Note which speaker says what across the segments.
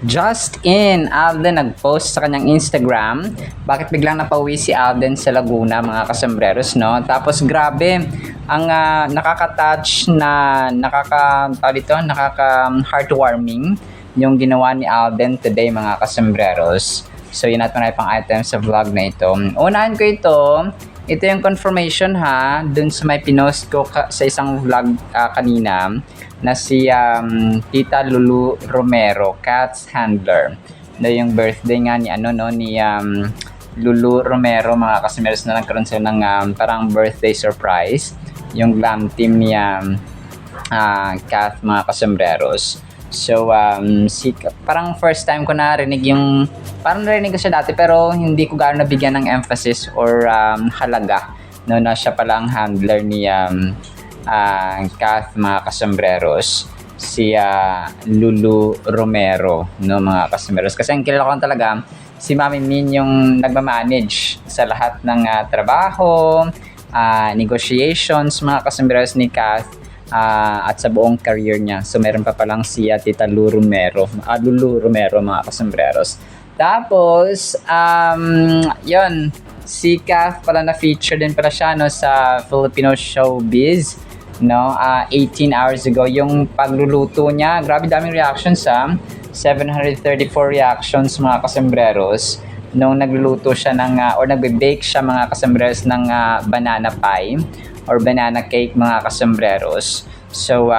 Speaker 1: Just in, Alden nag-post sa kanyang Instagram. Bakit biglang napauwi si Alden sa Laguna, mga kasambreros, no? Tapos grabe, ang nakaka-touch na nakaka-heartwarming yung ginawa ni Alden today, mga kasambreros. So yun natin na pang item sa vlog na ito. Unahan ko ito. Ito yung confirmation ha, dun sa may pinost ko sa isang vlog kanina na si Tita Lulu Romero, cat's handler. Na yung birthday nga ni Lulu Romero, mga kasamares, na nagkaroon sila ng parang birthday surprise. Yung glam team ni Kath, mga kasambreros. So, parang first time ko narinig yung, parang narinig ko siya dati pero hindi ko gaano nabigyan ng emphasis or halaga, no, na siya pala ang handler ni Kath, mga kasambreros, si Lulu Romero, no, mga kasambreros. Kasi ang kilala ko talaga, si Mami Min yung nagmamanage sa lahat ng trabaho, negotiations, mga kasambreros ni Kath, at sa buong career niya. So meron pa palang si Tita Lulu Romero, mga kasambreros. Tapos yun, si Kath pala na feature din pala siya, no, sa Filipino Showbiz, no, 18 hours ago. Yung pagluluto niya, grabe daming reactions 734 reactions, mga kasambreros, nung nagluluto siya ng or nagbe-bake siya, mga kasambreros, ng banana pie or banana cake, mga kasambreros. So,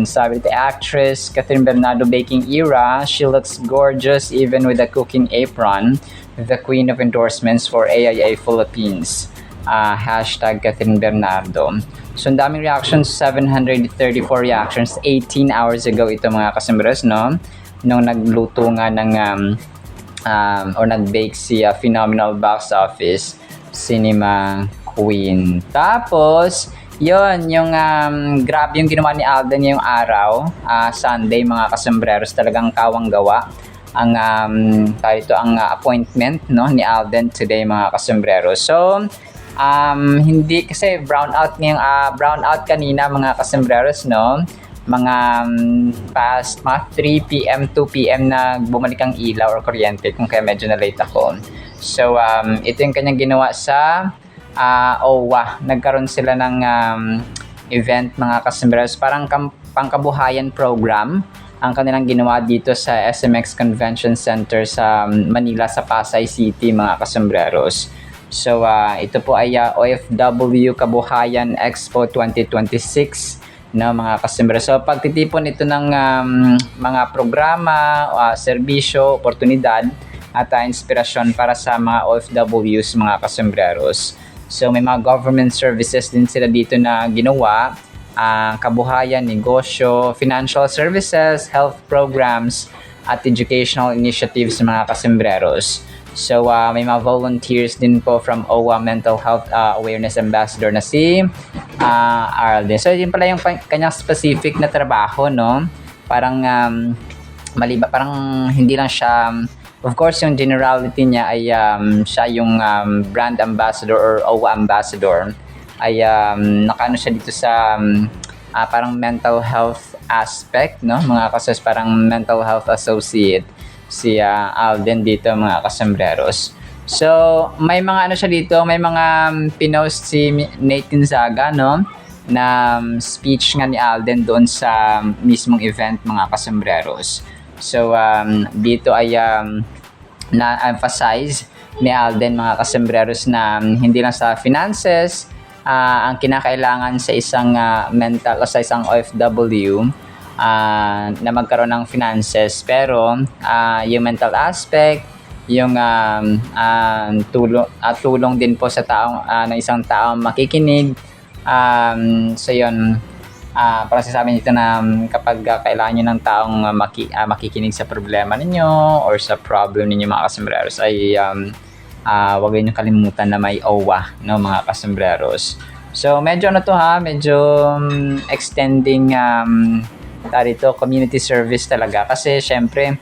Speaker 1: sabi the actress Catherine Bernardo baking era, she looks gorgeous even with a cooking apron, the queen of endorsements for AIA Philippines. Hashtag Catherine Bernardo. So, ang daming reactions, 734 reactions, 18 hours ago ito, mga kasambreros, no? Nung nagluto nga ng or nag-bake si Phenomenal Box Office Cinema Queen. Tapos, yon yung grabe yung ginawa ni Alden yung araw, Sunday, mga kasambreros, talagang kawang gawa ang ang appointment, no, ni Alden today, mga kasambreros. So, hindi kasi brown out kanina, mga kasambreros, no, mga past mga 3 p.m. 2 p.m. na bumalik ang ilaw or kuryente, kung kaya medyo na late ako. So, ito yung kanyang ginawa sa OWA. Nagkaroon sila ng event, mga kasambreros, parang pangkabuhayan program ang kanilang ginawa dito sa SMX Convention Center sa Manila, sa Pasay City, mga kasambreros. So, ito po ay OFW Kabuhayan Expo 2026, no, mga kasambreros. So, pagtitipon ito ng mga programa, serbisyo, oportunidad at inspirasyon para sa mga OFWs, mga kasambreros. So, may mga government services din sila dito na ginawa, kabuhayan, negosyo, financial services, health programs, at educational initiatives, mga kasambreros. So, may mga volunteers din po from OWA Mental Health Awareness Ambassador na si Aralden. So, yun pala yung kanyang specific na trabaho, no? Parang parang hindi lang siya. Of course, yung generality niya ay siya yung brand ambassador or OWA ambassador. Ay nakaano siya dito sa parang mental health aspect, no? Mga kasas, parang mental health associate si Alden dito, mga kasambreros. So, may mga siya dito, may mga pinost si Nate Gonzaga, no, na speech nga ni Alden doon sa mismong event, mga kasambreros. So, dito ay na-emphasize ni Alden, mga kasambreros, na hindi lang sa finances ang kinakailangan sa isang mental o sa isang OFW na magkaroon ng finances, pero yung mental aspect, yung tulong din po sa taong ng isang taong makikinig. So yun, parang sasabihin dito na kapag kailangan nyo ng taong makikinig sa problema ninyo or sa problem ninyo, mga kasambreros, ay huwag nyo kalimutan na may OWA, no, mga kasambreros. So medyo medyo extending dito community service talaga, kasi syempre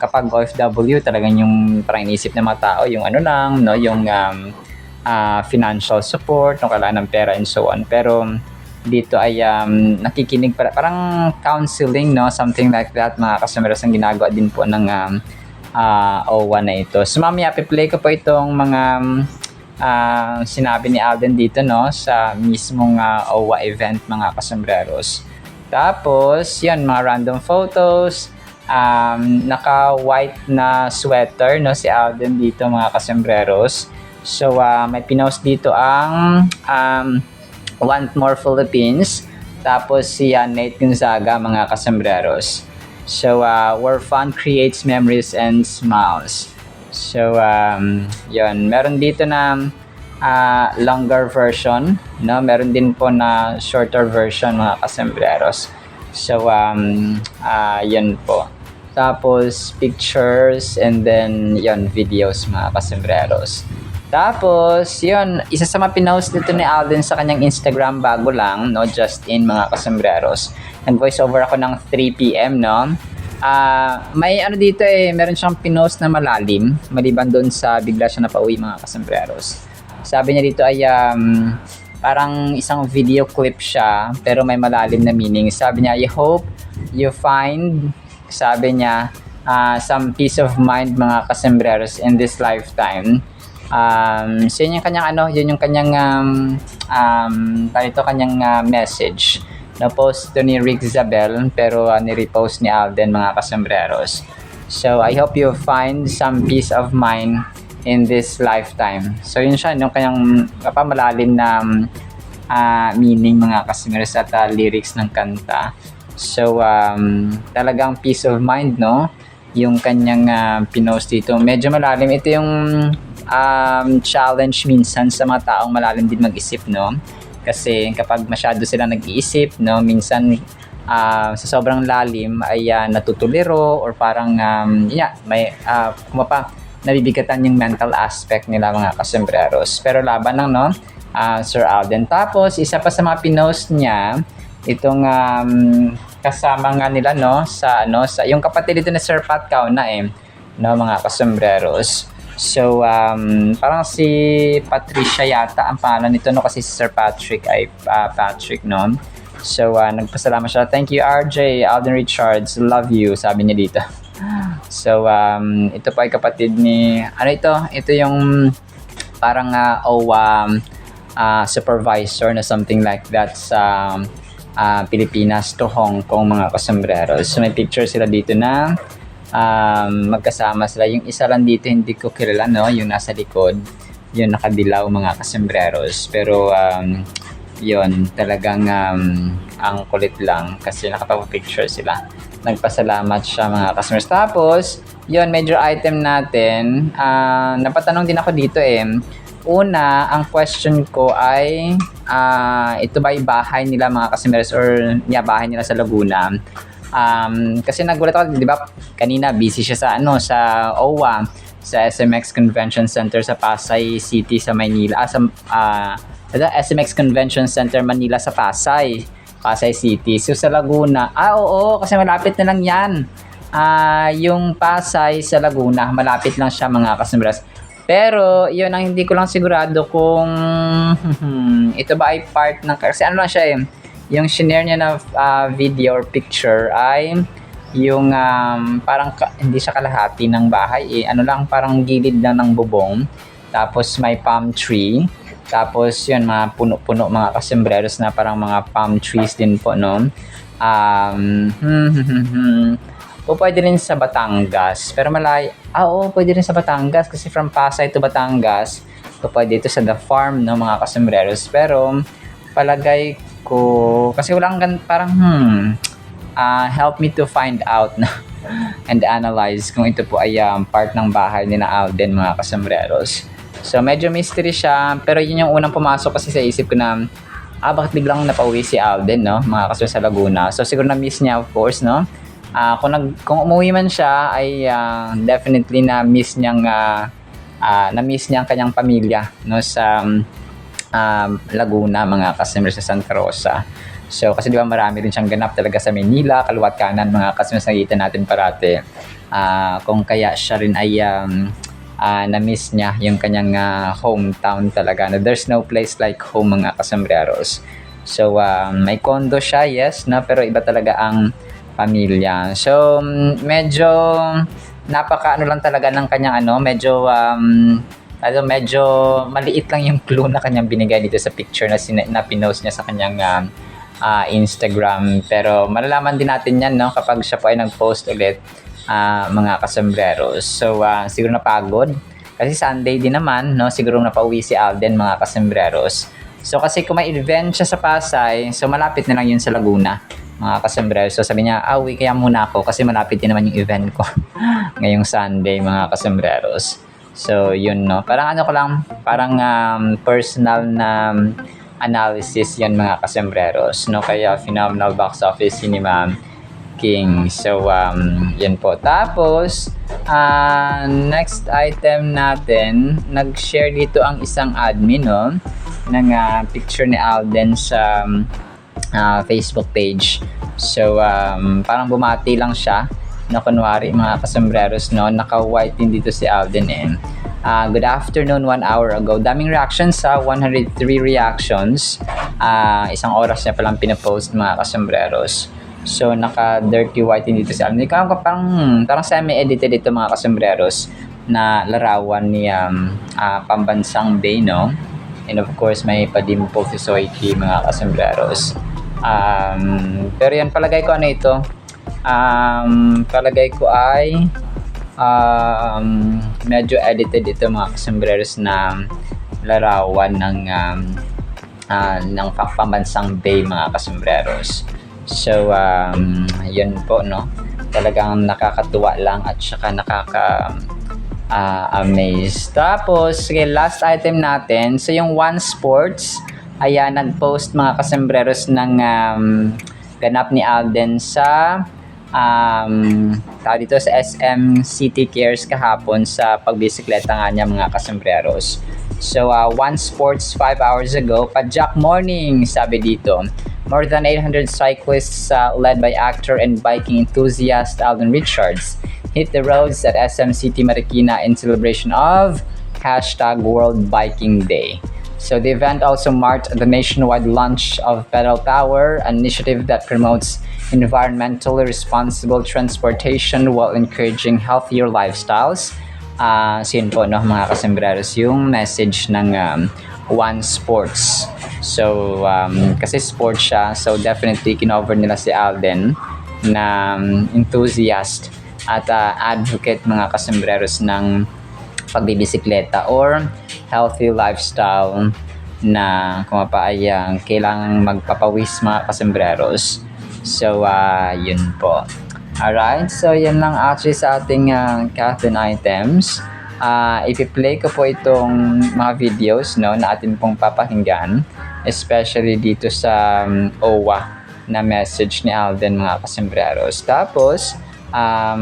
Speaker 1: kapag OFW, talagang yung parang inisip ng mga tao yung lang, no, yung financial support, no, kailangan ng pera and so on. Pero dito ay nakikinig parang counseling, no, something like that mga kasamaros ang ginagawa din po ng OWA na ito. So mamaya play ko po itong mga sinabi ni Alden dito, no, sa mismong OWA event mga kasambreros. Tapos yun, mga random photos, naka white na sweater, no, si Alden dito mga kasambreros. So may pinost dito ang Want More Philippines, tapos si Nate Gonzaga mga kasambreros. So where fun creates memories and smiles. So yun, meron dito na longer version, no, meron din po na shorter version mga kasambreros. So yun po. Tapos pictures and then yun, videos mga kasambreros. Tapos, yun, isa sa mga pinost dito ni Alden sa kanyang Instagram bago lang, no, just in mga kasambreros. Nag-voice over ako ng 3 p.m, no. May ano dito meron siyang pinost na malalim, maliban doon sa bigla siya napauwi mga kasambreros. Sabi niya dito ay parang isang video clip siya, pero may malalim na meaning. Sabi niya, I hope you find, sabi niya, some peace of mind mga kasambreros in this lifetime. So yun yung kanyang yun yung kanyang kanyang message na post ito ni Rick Zabel, pero ni-repost ni Alden mga kasambreros. So I hope you find some peace of mind in this lifetime. So yun siya, yung kanyang malalim na meaning mga kasambreros at lyrics ng kanta. So talagang peace of mind, no, yung kanyang pinost dito. Medyo malalim ito yung challenge minsan sa mga taong malalim din mag-isip, no? Kasi kapag masyado sila nag-iisip, no, minsan sa sobrang lalim ay natutuliro or parang may nabibigatan yung mental aspect nila mga kasambreros. Pero laban lang, no, Sir Alden. Tapos isa pa sa mga pinost niya, itong kasama nga nila, no, sa yung kapatid dito na Sir Pat Cauna, no, mga kasambreros. So, parang si Patricia yata ang pangalan nito, no, kasi si Sir Patrick ay Patrick, no. So, nagpasalamat siya. Thank you, RJ, Alden Richards, love you, sabi niya dito. So, ito pa ay kapatid ni, ito yung parang OWA supervisor na something like that sa Pilipinas to Hong Kong mga kasambreros. So, may picture sila dito na magkasama sila. Yung isa lang dito hindi ko kilala, no, yung nasa likod, yung nakadilaw mga kasambreros. Pero yun, talagang ang kulit lang kasi nakapag-picture sila. Nagpasalamat siya mga kasambreros. Tapos yun, major item natin, napatanong din ako dito una, ang question ko ay ito ba yung bahay nila mga kasambreros or bahay nila sa Laguna? Kasi nagulat ako, di ba, kanina busy siya sa sa OWA, sa SMX Convention Center sa Pasay City sa Maynila, SMX Convention Center Manila sa Pasay City. So sa Laguna, oo, kasi malapit na lang yan. Yung Pasay sa Laguna, malapit lang siya mga kasambreros. Pero yun ang hindi ko lang sigurado kung ito ba ay part ng, kasi lang siya yung shinare niya na video or picture ay yung parang hindi siya kalahati ng bahay lang, parang gilid lang ng bubong, tapos may palm tree, tapos yun, mga puno-puno mga kasambreros na parang mga palm trees din po, no. Pwede rin sa Batangas, pero malayo. Oo, pwede rin sa Batangas kasi from Pasay to Batangas, pwede ito sa The Farm, no, mga kasambreros. Pero palagay ko, kasi walang parang help me to find out na and analyze kung ito po ay part ng bahay ni na Alden mga kasambreros. So medyo mystery siya, pero yun yung unang pumasok kasi sa isip ko na bakit biglang napauwi si Alden, no, mga kasambreros, sa Laguna. So siguro na miss niya, of course, no. Kung umuwi man siya ay definitely na miss niyang kanyang pamilya, no, sa Laguna mga kasambreros, sa Santa Rosa. So kasi di ba marami rin siyang ganap talaga sa Manila, kaliwat kanan mga kasambreros, nakikita natin parate. Kung kaya siya rin ay na-miss niya yung kanyang hometown talaga. No, there's no place like home mga kasambreros. So, may condo siya, yes, no? Pero iba talaga ang pamilya. So, medyo napaka ano lang talaga ng kanyang medyo maliit lang yung clue na kanyang binigay dito sa picture na pinost niya sa kanyang Instagram. Pero malalaman din natin yan, no, kapag siya po ay nag-post ulit, mga kasembreros. So, siguro napagod. Kasi Sunday din naman, no, siguro napauwi si Alden, mga kasembreros. So, kasi kung may event siya sa Pasay, so malapit na lang yun sa Laguna, mga kasembreros. So, sabi niya, uwi kaya muna ako kasi malapit din naman yung event ko ngayong Sunday, mga kasembreros. So, yun, no. Parang personal na analysis yan, mga kasembreros, no. Kaya phenomenal box office ni Ma'am King. So, yan po. Tapos, next item natin, nag-share dito ang isang admin, no, ng picture ni Alden sa Facebook page. So, parang bumati lang siya na kunwari, mga kasembreros, no, naka-white din dito si Alden eh. Good afternoon, 1 hour ago. Daming reactions sa 103 reactions. Isang oras niya palang pinapost, mga kasembreros. So, naka-dirty white din dito si Alden. Parang semi-edited ito, mga kasembreros, na larawan ni Pambansang Bay, no? And of course, may Padimpo Society, mga kasembreros. Pero yan, palagay ko ano ito? Palagay ko ay medyo edited ito, mga kasembreros, na larawan ng Pambansang Bay, mga kasembreros. So, yun po, no, talagang nakakatuwa lang at saka amaze. Tapos, sige, last item natin, so yung One Sports, ayan, nag-post, mga kasembreros, ng ganap ni Alden sa dito sa SM City Cares kahapon sa pagbisikleta nga niya, mga kasembreros. So, One Sports 5 hours ago, Padjak morning, sabi dito. More than 800 cyclists led by actor and biking enthusiast Alden Richards hit the roads at SM City Marikina in celebration of #World Biking Day. So the event also marked the nationwide launch of Pedal Power, an initiative that promotes environmentally responsible transportation while encouraging healthier lifestyles. So yun po, no, mga kasembreros, yung message ng One Sports. So, kasi sports siya, so definitely kinover nila si Alden na enthusiast at advocate, mga kasembreros, ng pagbibisikleta or healthy lifestyle na kumapayang kailangang magpapawis, mga kasembreros. So, yun po. Alright, so yan lang actually sa ating Catherine items. Ipi-play ko po itong mga videos, no, na atin pong papakinggan, especially dito sa OWA na message ni Alden, mga kasembreros. Tapos,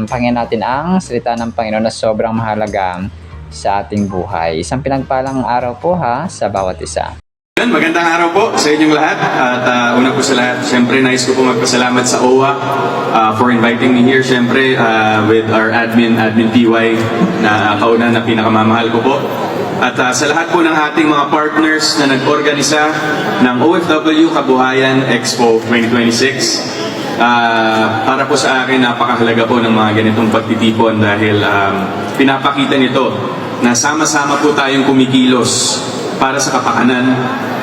Speaker 1: pakinggan natin ang salita ng Panginoon na sobrang mahalaga sa ating buhay. Isang pinagpalang araw po, ha, sa bawat isa.
Speaker 2: Magandang araw po sa inyong lahat. At una po sa lahat, syempre nais ko po magpasalamat sa OWA for inviting me here. Syempre with our admin PY na kauna na pinakamamahal ko po. At sa lahat po ng ating mga partners na nag-organisa ng OFW Kabuhayan Expo 2026. Para po sa akin, napakahalaga po ng mga ganitong pagtitipon dahil pinapakita nito na sama-sama po tayong kumikilos para sa kapakanan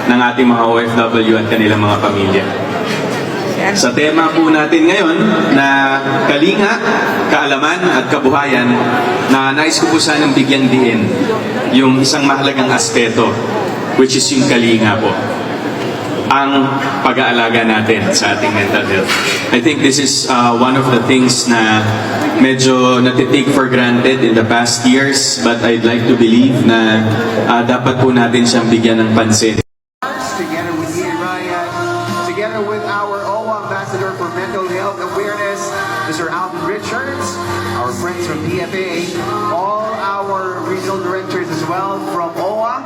Speaker 2: ng ating mga OFW at kanilang mga pamilya. Sa tema po natin ngayon na kalinga, kaalaman at kabuhayan, na nais ko po sanang bigyang diin yung isang mahalagang aspeto, which is yung kalinga po, ang pag-aalaga natin sa ating mental health. I think this is one of the things na medyo natitake for granted in the past years, but I'd like to believe na dapat po natin siyang bigyan ng pansin.
Speaker 3: Together with me, Ryan, together with our OWA Ambassador for Mental Health Awareness, Mr. Alden Richards, our friends from PFA, all our regional directors as well from OWA.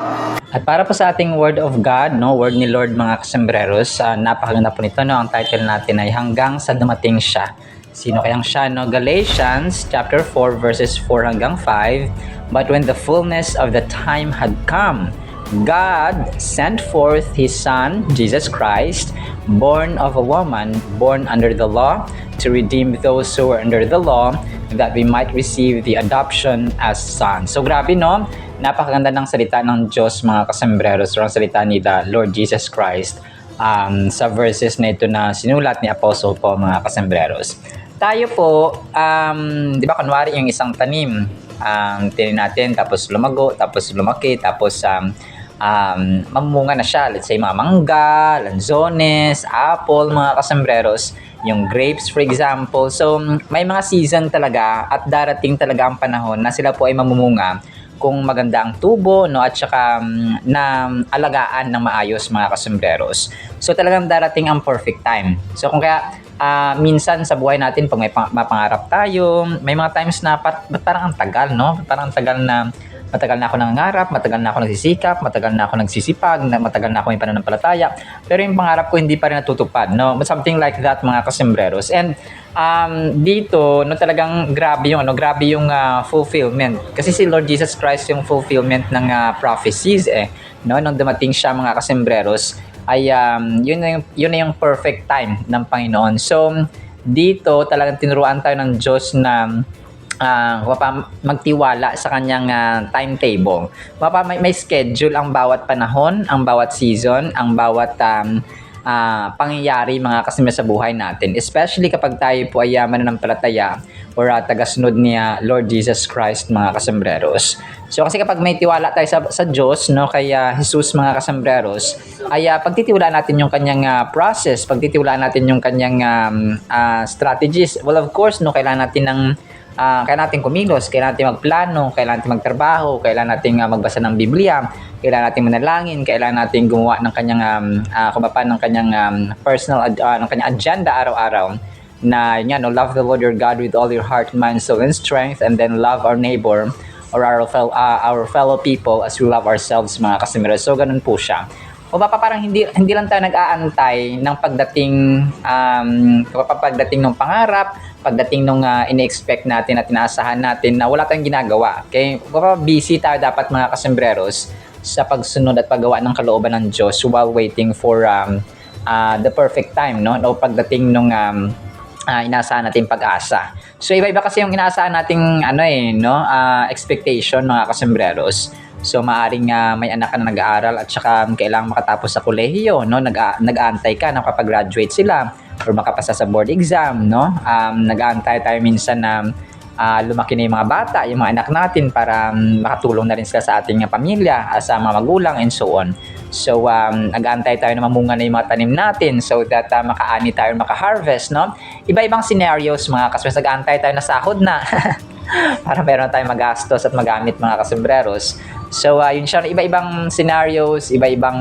Speaker 1: At para po sa ating Word of God, no, Word ni Lord, mga kasembreros, napakaganda po nito, no. Ang title natin ay Hanggang sa Dumating Siya. Sino kayang siya, no? Galatians chapter 4 verses 4 hanggang 5. But when the fullness of the time had come, God sent forth His Son, Jesus Christ, born of a woman, born under the law, to redeem those who are under the law, that we might receive the adoption as sons. So grabe no? Napakaganda ng salita ng Diyos mga kasembreros, or ang salita ni the Lord Jesus Christ sa verses na ito na sinulat ni Apostle Paul mga kasembreros. Tayo po, di ba kunwari yung isang tanim, tinin natin, tapos lumago, tapos lumaki, tapos mamunga na siya. Let's say mga mangga, lanzones, apple, mga kasembreros, yung grapes for example. So may mga season talaga at darating talaga ang panahon na sila po ay mamumunga kung maganda ang tubo, no, at saka na alagaan ng maayos mga kasembreros. So talagang darating ang perfect time. So kung kaya minsan sa buhay natin pag may mapangarap tayo, may mga times na parang ang tagal, no? Parang ang tagal na matagal na ako nangangarap, matagal na ako nagsisikap, matagal na ako nagsisipag, matagal na ako may pananampalataya, pero yung pangarap ko hindi pa rin natutupad, no? Something like that mga kasembreros. And dito, no, talagang grabe yung fulfillment. Kasi si Lord Jesus Christ yung fulfillment ng prophecies no? Nung dumating siya mga kasembreros, ay yun na yung perfect time ng Panginoon. So dito talagang tinuruan tayo ng Diyos na magtiwala sa kanyang timetable. May schedule ang bawat panahon, ang bawat season, ang bawat pangyayari mga kasama sa buhay natin. Especially kapag tayo po ay mananampalataya or tagasunod ni Lord Jesus Christ mga kasembreros. So kasi kapag may tiwala tayo sa Diyos, no, kay Jesus mga kasembreros, ay pagtitiwalaan natin yung kanyang process, pagtitiwalaan natin yung kanyang strategies. Well, of course, no, kailangan natin kumilos, kailangan natin magplano, kailangan natin magtrabaho, kailangan natin magbasa ng Biblia, kailangan natin manalangin, kailangan natin gumawa ng kanyang ng kanyang personal ng kanyang agenda araw-araw na yan, no, love the Lord your God with all your heart, mind, soul, and strength, and then love our neighbor or our fellow people as we love ourselves mga kasembreros. So ganun po siya. O parang hindi lang tayo nag-aantay ng pagdating ng pangarap, pagdating nung ine-expect natin at inaasahan natin na wala tayong ginagawa. Okay? Busy tayo dapat mga kasembreros sa pagsunod at paggawa ng kalooban ng Diyos while waiting for the perfect time, no? O pagdating nung inaasahan natin pag-asa. So iba-iba kasi yung inaasahan nating expectation mga kasembreros. So maaring may anak ka na nag-aaral at saka kailangang makatapos sa kolehiyo, no? Nag-aantay ka na kapag-graduate sila or makapasa sa board exam, no? Nag-aantay tayo minsan na lumaki na yung mga bata, yung mga anak natin para makatulong na rin sila sa ating pamilya, sa mga magulang and so on. So nag-aantay tayo na mamunga na yung mga tanim natin so that makaani tayo, maka-harvest, no? Iba-ibang scenarios mga kasembreros. Nag-aantay tayo na sahod na para meron tayong magastos at magamit mga kasembreros. So yun siya, iba-ibang scenarios, iba-ibang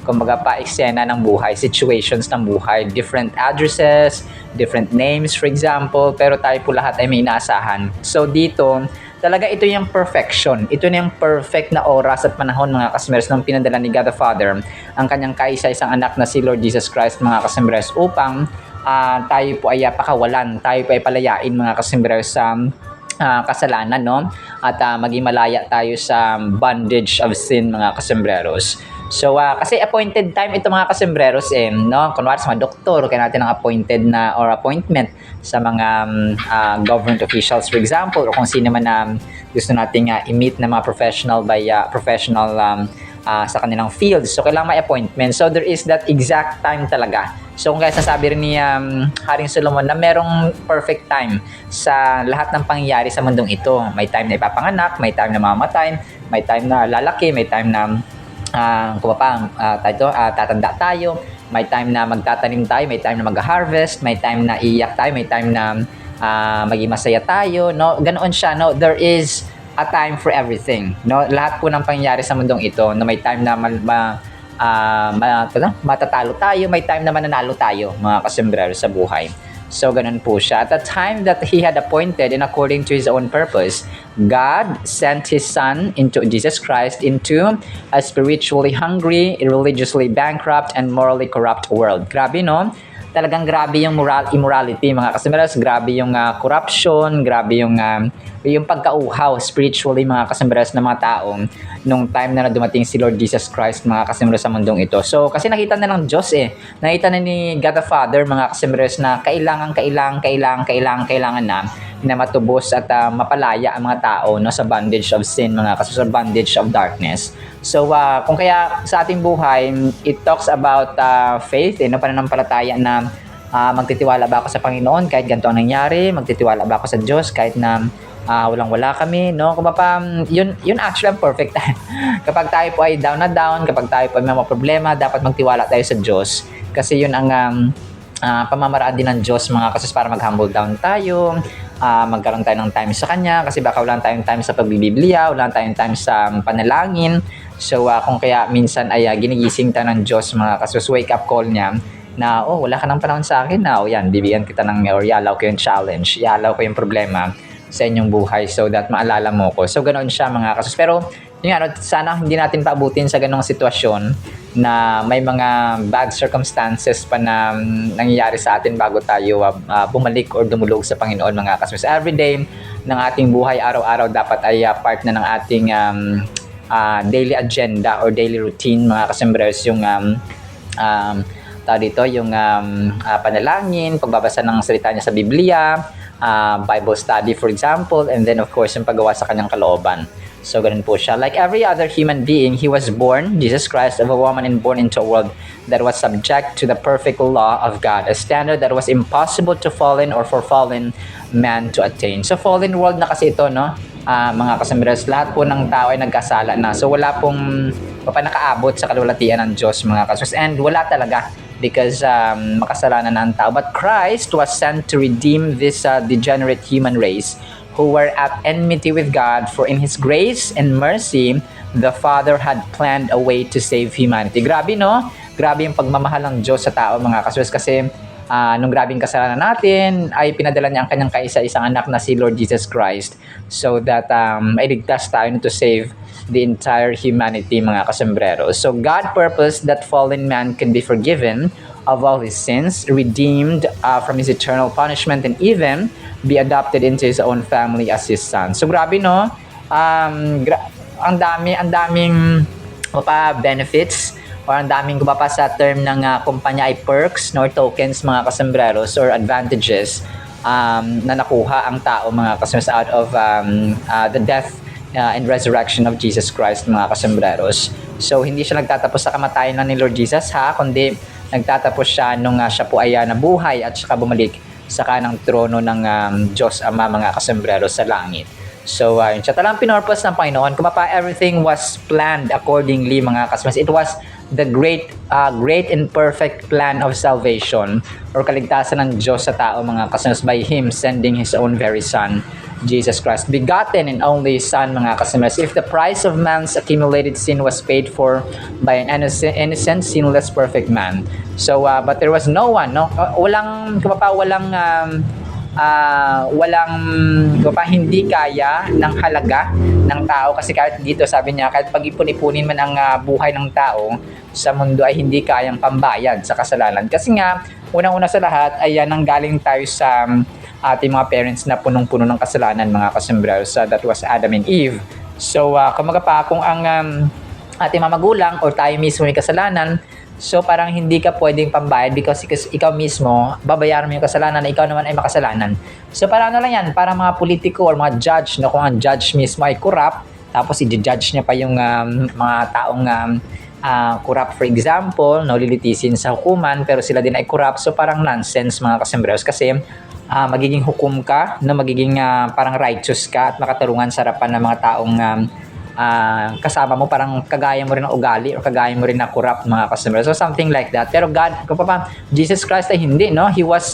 Speaker 1: kumbaga pa eksena ng buhay, situations ng buhay, different addresses, different names for example, pero tayo po lahat ay may inaasahan. So dito, talaga ito yung perfection, ito na yung perfect na oras at panahon mga kasembreros nang pinadala ni God the Father ang kanyang kaisa-isang anak na si Lord Jesus Christ mga kasembreros upang tayo po ay pakawalan, tayo po ay palayain mga kasembreros sa kasalanan, no? At maging malaya tayo sa bondage of sin mga kasembreros. So kasi appointed time ito mga kasembreros no? Kunwari sa mga doktor, kaya natin ang appointed na or appointment sa mga government officials for example, or kung sino man na gusto nating i-meet na mga professional sa kanilang fields. So kailangan may appointment. So there is that exact time talaga. So kung kaya sasabi rin ni Haring Solomon na merong perfect time sa lahat ng pangyayari sa mundong ito. May time na ipapanganak, may time na mamamatay, may time na lalaki, may time na tatanda tayo, may time na magtatanim tayo, may time na mag-harvest, may time na iiyak tayo, may time na maging masaya tayo, no? Ganoon siya, no? There is a time for everything, no? Lahat po ng pangyayari sa mundong ito, no, may time na matatalo tayo, may time na mananalo tayo, mga kasembreros sa buhay. So, ganun po siya. At the time that He had appointed and according to His own purpose, God sent His Son into Jesus Christ into a spiritually hungry, religiously bankrupt, and morally corrupt world. Grabe, no? talagang grabe yung immorality mga kasambreros, grabe yung corruption, grabe yung pagkauhaw spiritually mga kasambreros ng mga tao nung time na dumating si Lord Jesus Christ mga kasambreros sa mundong ito. So kasi nakita na ng Diyos nakita na ni God the Father mga kasambreros na kailangan na matubos at mapalaya ang mga tao sa bondage of sin mga kasambreros, bondage of darkness. So kung kaya sa ating buhay, it talks about faith, pananampalataya na magtitiwala ba ako sa Panginoon kahit ganito ang nangyari, magtitiwala ba ako sa Diyos kahit na walang-wala kami, no? Kung pa, yun actually ang perfect time. Kapag tayo po ay down na down, kapag tayo po ay may mga problema, dapat magtiwala tayo sa Diyos. Kasi yun ang pamamaraan din ng Diyos mga kasus para mag-humble down tayo, magkaroon tayo ng time sa Kanya, kasi baka wala tayong time sa pagbibiblia, wala tayong time sa panalangin. So kung kaya minsan ay ginigising tayo ng Diyos mga kasus, wake up call niya na wala ka ng panahon sa akin na yan, bibigyan kita ng or yalaw ko yung challenge, yalaw ko yung problema sa inyong buhay so that maalala mo ko. So ganoon siya mga kasus. Pero yun sana hindi natin paabutin sa ganong sitwasyon na may mga bad circumstances pa na nangyayari sa atin bago tayo bumalik or dumulog sa Panginoon mga kasus. Every day ng ating buhay, araw-araw dapat ay part na ng ating daily agenda or daily routine mga kasembreros, yung yung panalangin, pagbabasa ng salita niya sa Biblia, Bible study for example, and then of course yung paggawa sa kanyang kalooban. So ganun po siya. Like every other human being, he was born, Jesus Christ, of a woman and born into a world that was subject to the perfect law of God, a standard that was impossible to fallen or for fallen man to attain. So fallen world na kasi ito, no? Mga kasambreros, lahat po ng tao ay nagkasala na. So wala pong nakaabot sa kalulatian ng Diyos mga kasus. And wala talaga because makasalanan na ang tao. But Christ was sent to redeem this degenerate human race who were at enmity with God, for in His grace and mercy, the Father had planned a way to save humanity. Grabe, no? Grabe yung pagmamahal ng Diyos sa tao mga kasus, kasi nung grabing kasalanan natin ay pinadala niya ang kanyang kaisa-isang anak na si Lord Jesus Christ so that ay ligtas tayo to save the entire humanity mga kasembreros. So God purposed that fallen man can be forgiven of all his sins, redeemed from his eternal punishment, and even be adopted into his own family as his son. So grabe, no? Ang daming benefits or ang daming sa term ng kumpanya ay perks or tokens mga kasembreros or advantages na nakuha ang tao mga kasembreros out of the death and resurrection of Jesus Christ mga kasembreros. So hindi siya nagtatapos sa kamatayan lang ni Lord Jesus kundi nagtatapos siya nung siya po ay nabuhay at saka bumalik sa kanang trono ng Diyos Ama mga kasembreros sa langit. So yun siya talang pinorpose ng Panginoon. Kung everything was planned accordingly mga kasembreros, it was the great and perfect plan of salvation or kaligtasan ng Diyos sa tao mga kasembreros by Him sending His own very Son, Jesus Christ, begotten and only Son mga kasembreros. If the price of man's accumulated sin was paid for by an innocent, sinless, perfect man. So but there was no one, no? Walang hindi kaya ng halaga ng tao, kasi kahit dito sabi niya kahit pag-ipon-ipunin man ang buhay ng tao sa mundo ay hindi kayang pambayad sa kasalanan, kasi nga unang-una sa lahat ay nanggaling tayo sa ating mga parents na punong-puno ng kasalanan mga kasembreros, that was Adam and Eve. So kung ang ating mga magulang or tayo mismo may kasalanan, so parang hindi ka pwedeng pambayad because ikaw mismo babayaran mo yung kasalanan na ikaw naman ay makasalanan. So parang lang yan, parang mga politiko or mga judge, no? Kung ang judge mismo ay corrupt, tapos i-judge niya pa yung mga taong corrupt for example, no, lilitisin sa hukuman pero sila din ay corrupt. So parang nonsense mga kasembreros, kasi magiging hukom ka, no, magiging parang righteous ka at makatarungan sa harapan ng mga taong kasama mo, parang kagaya mo rin ng ugali or kagaya mo rin na corrupt mga kasembreros. So something like that. Pero God, Jesus Christ ay hindi, no? He was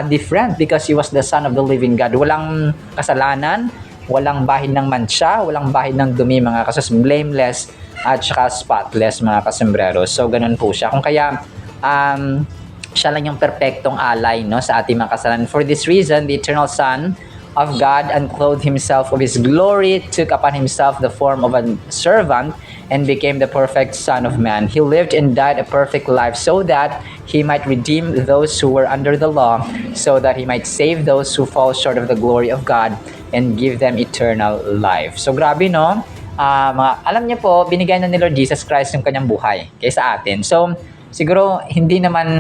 Speaker 1: different because He was the Son of the living God. Walang kasalanan, walang bahid ng mancha, walang bahid ng dumi mga kasembreros, blameless at saka spotless mga kasembreros. So ganun po siya. Kung kaya siya lang yung perpektong alay, no, sa ating mga kasalanan. For this reason, the eternal Son of God and clothed himself with his glory, took upon himself the form of a servant, and became the perfect Son of Man. He lived and died a perfect life so that he might redeem those who were under the law, so that he might save those who fall short of the glory of God and give them eternal life. So grabe, no? Alam niyo po, binigay na ni Lord Jesus Christ yung kanyang buhay kaysa atin. So, siguro hindi naman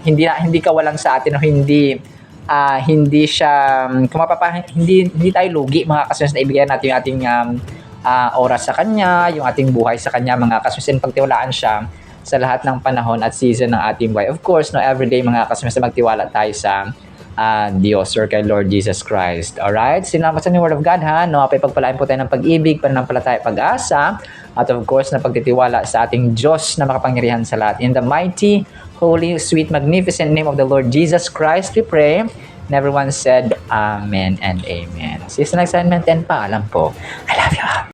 Speaker 1: hindi kawalan sa atin o hindi siya hindi tayo lugi mga kasusunod na ibigay natin yung ating oras sa kanya, yung ating buhay sa kanya mga kasusunod, pagtiwalaan siya sa lahat ng panahon at season ng ating buhay. Of course, no, everyday mga kasusunod magtiwala tayo sa Diyos or kay Lord Jesus Christ. Alright? Salamat sa Word of God, ha? No, pagpalain po tayo ng pag-ibig, pananampalataya, pag-asa, at of course, na pagtitiwala sa ating Diyos na makapangyarihan sa lahat. In the mighty, holy, sweet, magnificent name of the Lord Jesus Christ, we pray. And everyone said, Amen and Amen. See you sa next segment and paalam po. I love you all.